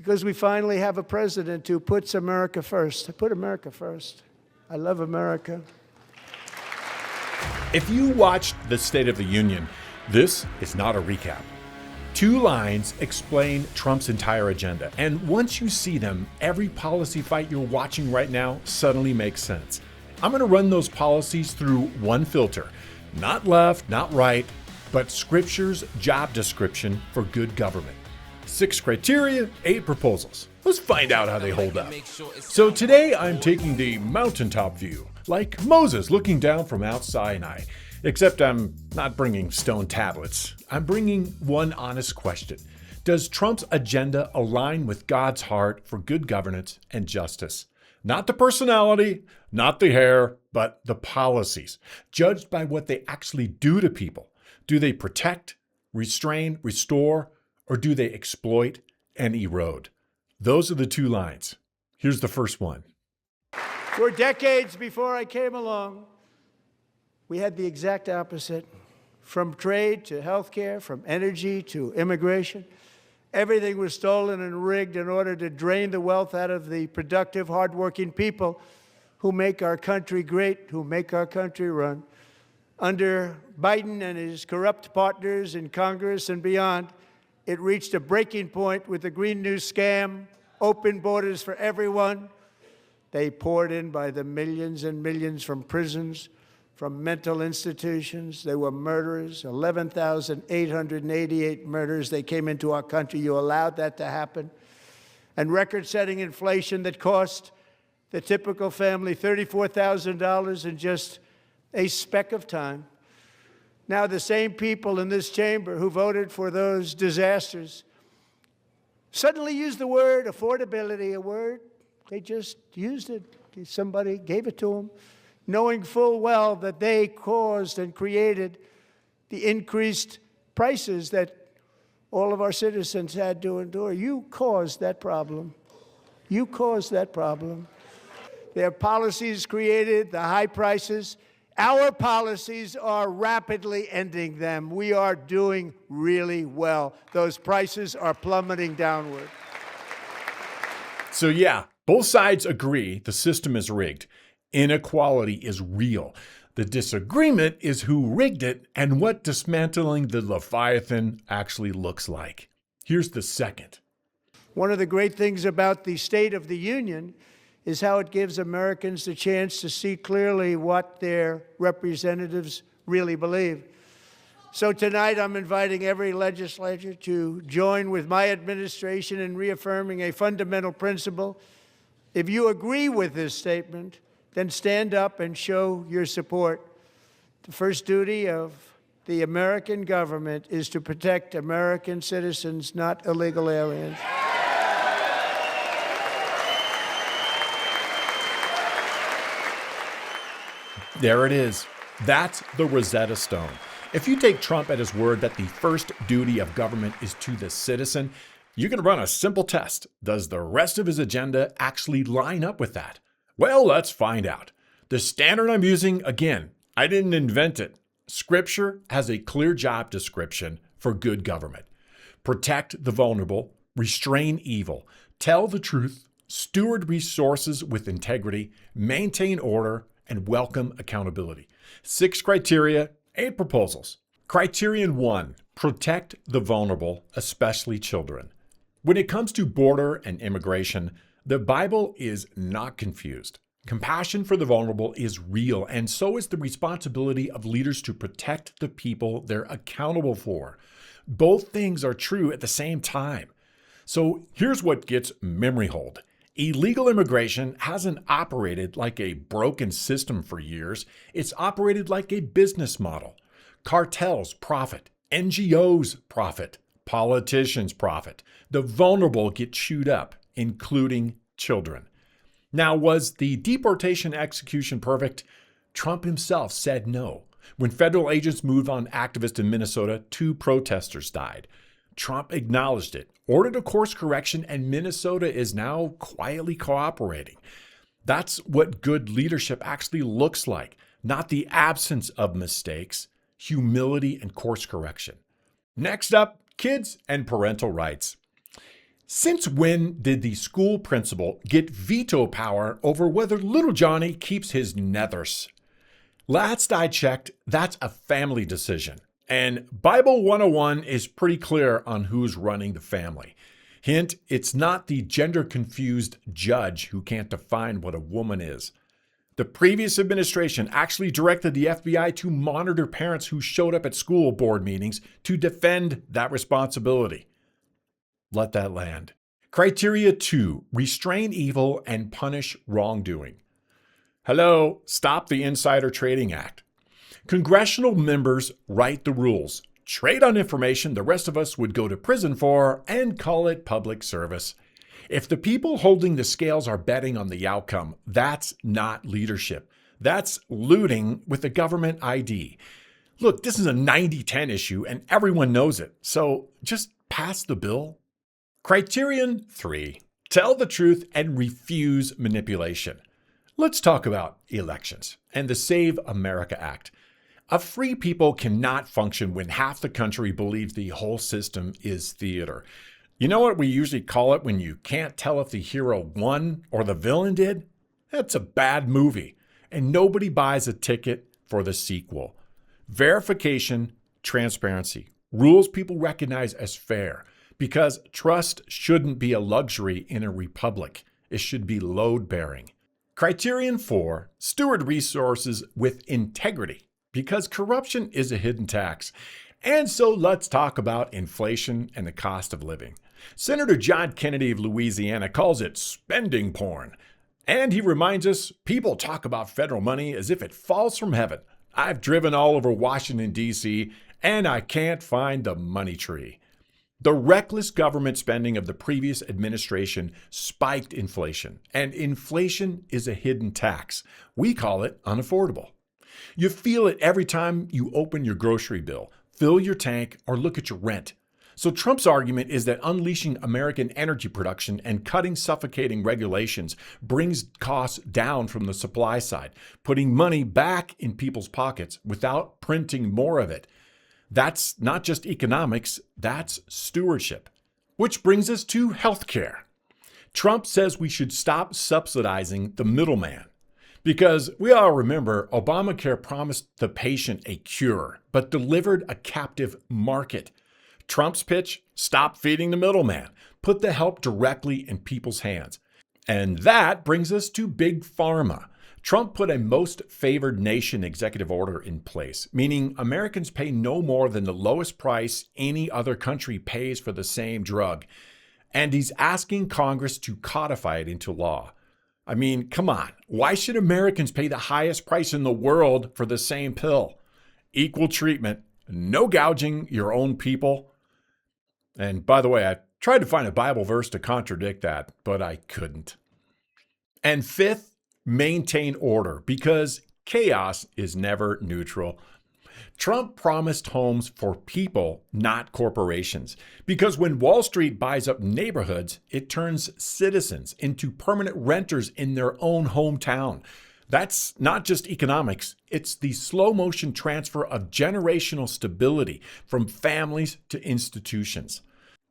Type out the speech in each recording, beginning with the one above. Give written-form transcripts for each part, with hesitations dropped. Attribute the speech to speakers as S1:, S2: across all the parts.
S1: because we finally have a president who puts America first. I put America first. I love America.
S2: If you watched the State of the Union, this is not a recap. 2 lines explain Trump's entire agenda, and once you see them, every policy fight you're watching right now suddenly makes sense. I'm going to run those policies through one filter. Not left, not right, but Scripture's job description for good government. 6 criteria, 8 proposals. Let's find out how they hold up. So today I'm taking the mountaintop view, like Moses looking down from Mount Sinai. Except I'm not bringing stone tablets. I'm bringing one honest question. Does Trump's agenda align with God's heart for good governance and justice? Not the personality, not the hair, but the policies, judged by what they actually do to people. Do they protect, restrain, restore, or do they exploit and erode? Those are the 2 lines. Here's the first one.
S1: For decades before I came along, we had the exact opposite. From trade to healthcare, from energy to immigration, everything was stolen and rigged in order to drain the wealth out of the productive, hardworking people who make our country great, who make our country run. Under Biden and his corrupt partners in Congress and beyond, it reached a breaking point with the Green New Scam, open borders for everyone. They poured in by the millions and millions from prisons, from mental institutions. They were murderers, 11,888 murders. They came into our country. You allowed that to happen. And record-setting inflation that cost the typical family $34,000 in just a speck of time. Now the same people in this chamber who voted for those disasters suddenly used the word affordability, a word. They just used it. Somebody gave it to them, knowing full well that they caused and created the increased prices that all of our citizens had to endure. You caused that problem. You caused that problem. Their policies created the high prices. Our policies are rapidly ending them. We are doing really well. Those prices are plummeting downward.
S2: So yeah, both sides agree the system is rigged. Inequality is real. The disagreement is who rigged it and what dismantling the Leviathan actually looks like. Here's the second.
S1: One of the great things about the State of the Union is how it gives Americans the chance to see clearly what their representatives really believe. So tonight I'm inviting every legislator to join with my administration in reaffirming a fundamental principle. If you agree with this statement, then stand up and show your support. The first duty of the American government is to protect American citizens, not illegal aliens.
S2: There it is. That's the Rosetta Stone. If you take Trump at his word that the first duty of government is to the citizen, you can run a simple test. Does the rest of his agenda actually line up with that? Well, let's find out. The standard I'm using, again, I didn't invent it. Scripture has a clear job description for good government. Protect the vulnerable, restrain evil, tell the truth, steward resources with integrity, maintain order, and welcome accountability. 6 criteria, 8 proposals. Criterion 1, protect the vulnerable, especially children. When it comes to border and immigration, the Bible is not confused. Compassion for the vulnerable is real, and so is the responsibility of leaders to protect the people they're accountable for. Both things are true at the same time. So here's what gets memory hold. Illegal immigration hasn't operated like a broken system for years. It's operated like a business model. Cartels profit, NGOs profit, politicians profit. The vulnerable get chewed up, including children. Now, was the deportation execution perfect? Trump himself said no. When federal agents moved on activists in Minnesota, 2 protesters died. Trump acknowledged it, ordered a course correction, and Minnesota is now quietly cooperating. That's what good leadership actually looks like, not the absence of mistakes, humility and course correction. Next up, kids and parental rights. Since when did the school principal get veto power over whether little Johnny keeps his nethers? Last I checked, that's a family decision. And Bible 101 is pretty clear on who's running the family. Hint, it's not the gender-confused judge who can't define what a woman is. The previous administration actually directed the FBI to monitor parents who showed up at school board meetings to defend that responsibility. Let that land. Criteria 2, restrain evil and punish wrongdoing. Hello, stop the Insider Trading Act. Congressional members write the rules. Trade on information the rest of us would go to prison for and call it public service. If the people holding the scales are betting on the outcome, that's not leadership. That's looting with a government ID. Look, this is a 90-10 issue and everyone knows it, so just pass the bill. Criterion 3, tell the truth and refuse manipulation. Let's talk about elections and the Save America Act. A free people cannot function when half the country believes the whole system is theater. You know what we usually call it when you can't tell if the hero won or the villain did? That's a bad movie, and nobody buys a ticket for the sequel. Verification, transparency, rules people recognize as fair, because trust shouldn't be a luxury in a republic. It should be load-bearing. Criterion 4, steward resources with integrity, because corruption is a hidden tax. And so let's talk about inflation and the cost of living. Senator John Kennedy of Louisiana calls it spending porn. And he reminds us people talk about federal money as if it falls from heaven. I've driven all over Washington, D.C., and I can't find the money tree. The reckless government spending of the previous administration spiked inflation, and inflation is a hidden tax. We call it unaffordable. You feel it every time you open your grocery bill, fill your tank, or look at your rent. So Trump's argument is that unleashing American energy production and cutting suffocating regulations brings costs down from the supply side, putting money back in people's pockets without printing more of it. That's not just economics, that's stewardship. Which brings us to healthcare. Trump says we should stop subsidizing the middleman. Because we all remember Obamacare promised the patient a cure, but delivered a captive market. Trump's pitch, stop feeding the middleman. Put the help directly in people's hands. And that brings us to Big Pharma. Trump put a most favored nation executive order in place, meaning Americans pay no more than the lowest price any other country pays for the same drug. And he's asking Congress to codify it into law. I mean, come on. Why should Americans pay the highest price in the world for the same pill? Equal treatment, no gouging your own people. And by the way, I tried to find a Bible verse to contradict that, but I couldn't. And fifth, maintain order, because chaos is never neutral. Trump promised homes for people, not corporations, because when Wall Street buys up neighborhoods, it turns citizens into permanent renters in their own hometown. That's not just economics, it's the slow-motion transfer of generational stability from families to institutions.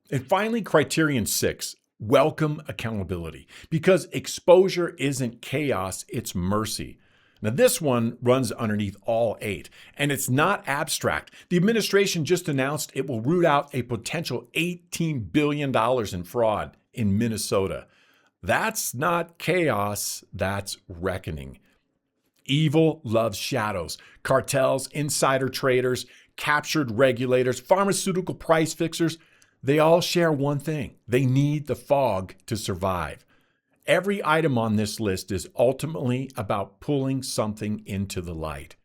S2: And finally, Criterion 6, welcome accountability, because exposure isn't chaos, it's mercy. Now, this one runs underneath all 8, and it's not abstract. The administration just announced it will root out a potential $18 billion in fraud in Minnesota. That's not chaos, that's reckoning. Evil loves shadows. Cartels, insider traders, captured regulators, pharmaceutical price fixers, they all share one thing. They need the fog to survive. Every item on this list is ultimately about pulling something into the light.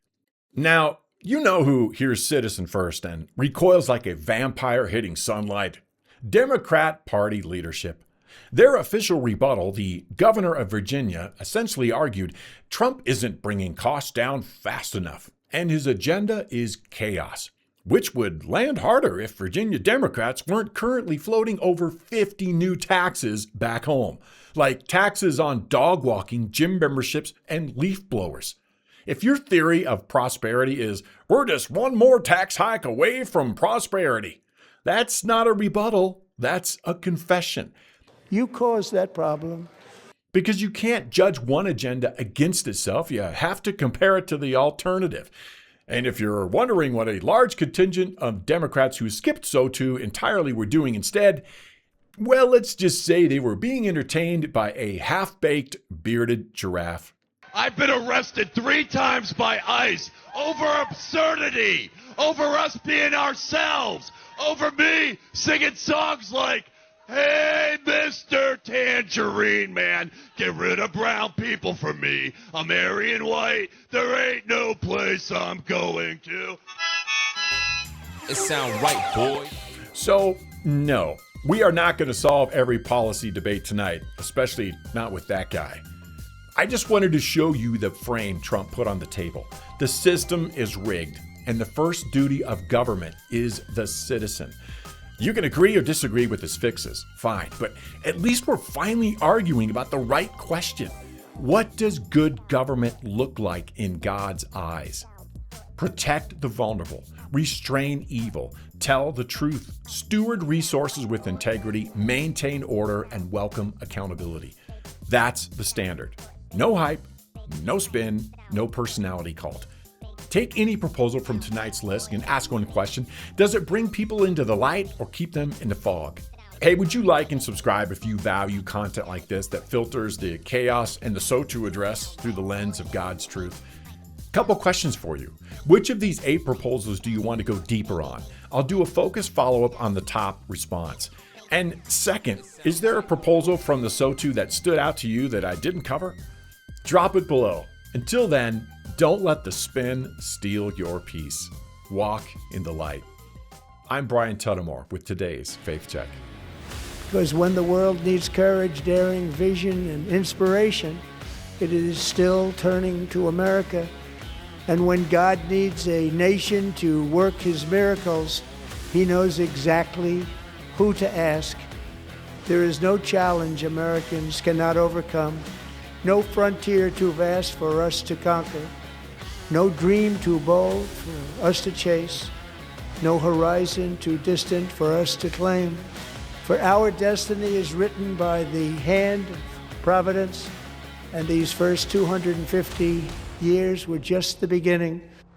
S2: Now, you know who hears Citizen First and recoils like a vampire hitting sunlight. Democrat Party leadership. Their official rebuttal, the governor of Virginia, essentially argued Trump isn't bringing costs down fast enough, and his agenda is chaos, which would land harder if Virginia Democrats weren't currently floating over 50 new taxes back home, like taxes on dog walking, gym memberships, and leaf blowers. If your theory of prosperity is, we're just one more tax hike away from prosperity, that's not a rebuttal, that's a confession.
S1: You caused that problem.
S2: Because you can't judge one agenda against itself. You have to compare it to the alternative. And if you're wondering what a large contingent of Democrats who skipped SOTU entirely were doing instead, well, let's just say they were being entertained by a half-baked, bearded giraffe.
S3: I've been arrested 3 times by ICE over absurdity, over us being ourselves, over me singing songs like, "Hey, Mr. Tangerine Man, get rid of brown people for me. I'm Aryan white. There ain't no place I'm going to."
S4: It sound right, boy.
S2: So, no, we are not going to solve every policy debate tonight, especially not with that guy. I just wanted to show you the frame Trump put on the table. The system is rigged, and the first duty of government is the citizen. You can agree or disagree with his fixes, fine, but at least we're finally arguing about the right question. What does good government look like in God's eyes? Protect the vulnerable, restrain evil, tell the truth, steward resources with integrity, maintain order, and welcome accountability. That's the standard. No hype, no spin, no personality cult. Take any proposal from tonight's list and ask one question. Does it bring people into the light or keep them in the fog? Hey, would you like and subscribe if you value content like this that filters the chaos and the SOTU address through the lens of God's truth? Couple questions for you. Which of these 8 proposals do you want to go deeper on? I'll do a focused follow-up on the top response. And second, is there a proposal from the SOTU that stood out to you that I didn't cover? Drop it below. Until then, don't let the spin steal your peace. Walk in the light. I'm Brian Tuttimore with today's Faith Check.
S1: Because when the world needs courage, daring, vision, and inspiration, it is still turning to America. And when God needs a nation to work his miracles, he knows exactly who to ask. There is no challenge Americans cannot overcome, no frontier too vast for us to conquer, no dream too bold for us to chase, no horizon too distant for us to claim. For our destiny is written by the hand of providence, and these first 250 years were just the beginning.